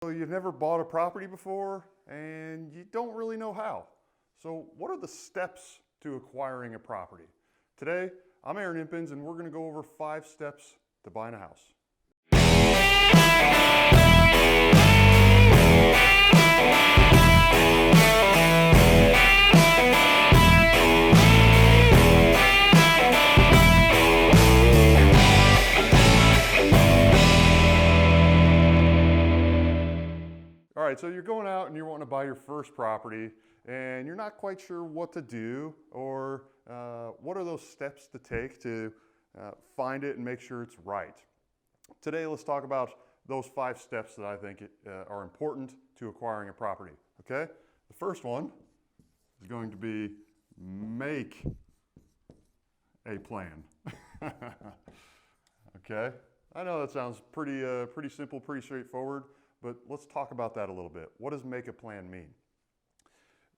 So you've never bought a property before and you don't really know how. So what are the steps to acquiring a property? Today, I'm Aaron Impins and we're going to go over 5 steps to buying a house. All right, so you're going out and you're wanting to buy your first property and you're not quite sure what to do or what are those steps to take to find it and make sure it's right. Today, let's talk about those 5 steps that I think are important to acquiring a property, okay? The first one is going to be make a plan, okay? I know that sounds pretty simple, pretty straightforward, but let's talk about that a little bit. What does make a plan mean?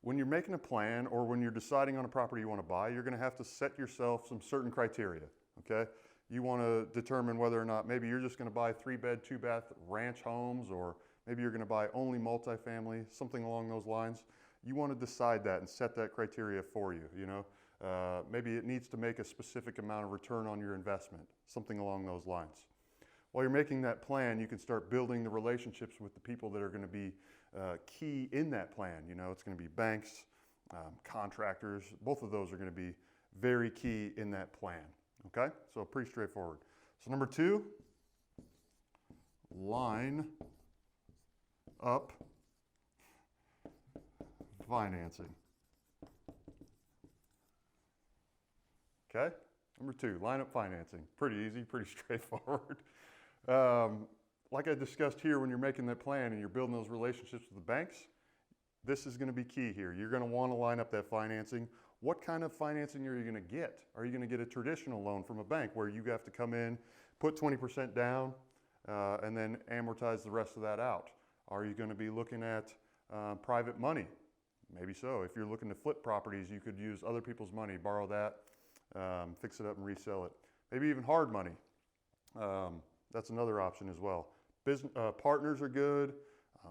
When you're making a plan or when you're deciding on a property you want to buy, you're going to have to set yourself some certain criteria, okay? You want to determine whether or not maybe you're just going to buy 3-bed, 2-bath ranch homes, or maybe you're going to buy only multifamily, something along those lines. You want to decide that and set that criteria for you, you know? Maybe it needs to make a specific amount of return on your investment, something along those lines. While you're making that plan, you can start building the relationships with the people that are going to be key in that plan. You know, it's going to be banks, contractors. Both of those are going to be very key in that plan. Okay, so pretty straightforward. So number 2, line up financing. Okay, number 2, line up financing. Pretty easy, pretty straightforward. Like I discussed here, when you're making that plan and you're building those relationships with the banks, this is going to be key here. You're going to want to line up that financing. What kind of financing are you going to get? Are you going to get a traditional loan from a bank where you have to come in, put 20% down, and then amortize the rest of that out? Are you going to be looking at private money? Maybe so. If you're looking to flip properties, you could use other people's money, borrow that, fix it up and resell it. Maybe even hard money. That's another option as well. Partners are good,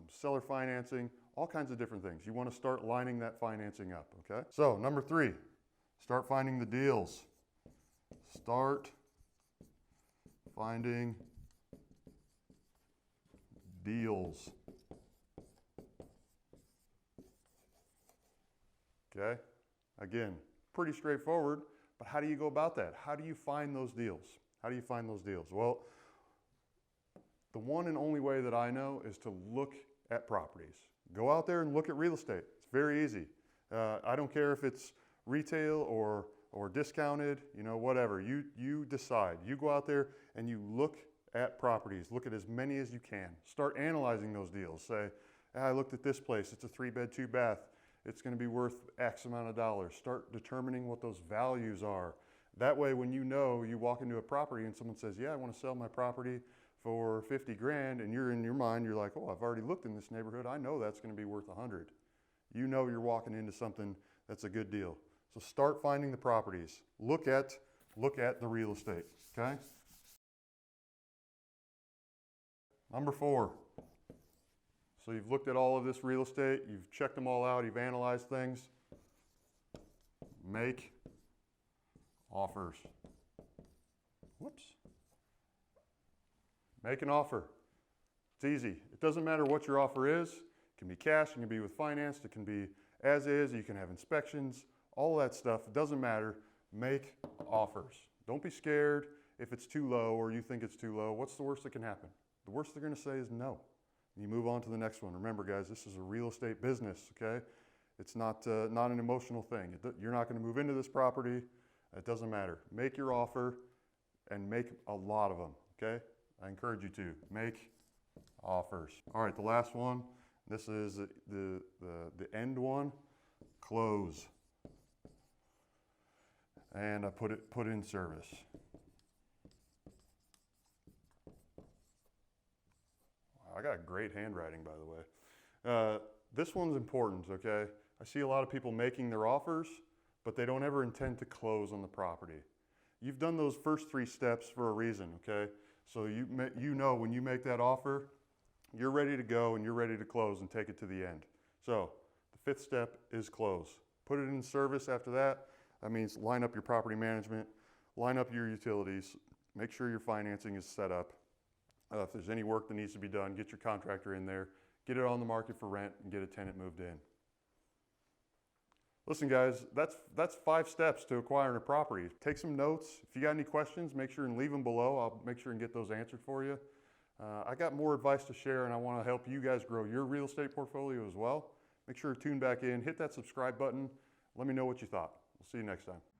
seller financing, all kinds of different things. You want to start lining that financing up, okay? So number 3, start finding the deals. Start finding deals. Okay? Again, pretty straightforward, but how do you go about that? How do you find those deals? How do you find those deals? Well, the one and only way that I know is to look at properties. Go out there and look at real estate. It's very easy. I don't care if it's retail or discounted, you know, whatever. You decide. You go out there and you look at properties. Look at as many as you can. Start analyzing those deals. Say, I looked at this place. It's a 3-bed, 2-bath. It's going to be worth X amount of dollars. Start determining what those values are. That way, when you know, you walk into a property and someone says, yeah, I want to sell my property for 50 grand, and you're in your mind, you're like, oh, I've already looked in this neighborhood. I know that's going to be worth 100. You know you're walking into something that's a good deal. So start finding the properties. Look at the real estate, okay? Number 4. So you've looked at all of this real estate. You've checked them all out. You've analyzed things. Make offers. Whoops. Make an offer. It's easy. It doesn't matter what your offer is. It can be cash, it can be with financed, it can be as is, you can have inspections, all of that stuff. It doesn't matter. Make offers. Don't be scared if it's too low or you think it's too low. What's the worst that can happen? The worst they're going to say is no. And you move on to the next one. Remember, guys, this is a real estate business, okay? It's not an emotional thing. You're not going to move into this property. It doesn't matter. Make your offer and make a lot of them, okay? I encourage you to make offers. All right, the last one. This is the end one. Close. And I put in service. Wow, I got great handwriting, by the way. This one's important, okay? I see a lot of people making their offers, but they don't ever intend to close on the property. You've done those first 3 steps for a reason, okay? So you know when you make that offer, you're ready to go and you're ready to close and take it to the end. So the 5th step is close. Put it in service after that. That means line up your property management, line up your utilities, make sure your financing is set up. If there's any work that needs to be done, get your contractor in there, get it on the market for rent, and get a tenant moved in. Listen guys, that's 5 steps to acquiring a property. Take some notes. If you got any questions, make sure and leave them below. I'll make sure and get those answered for you. I got more advice to share, and I want to help you guys grow your real estate portfolio as well. Make sure to tune back in, hit that subscribe button. Let me know what you thought. We'll see you next time.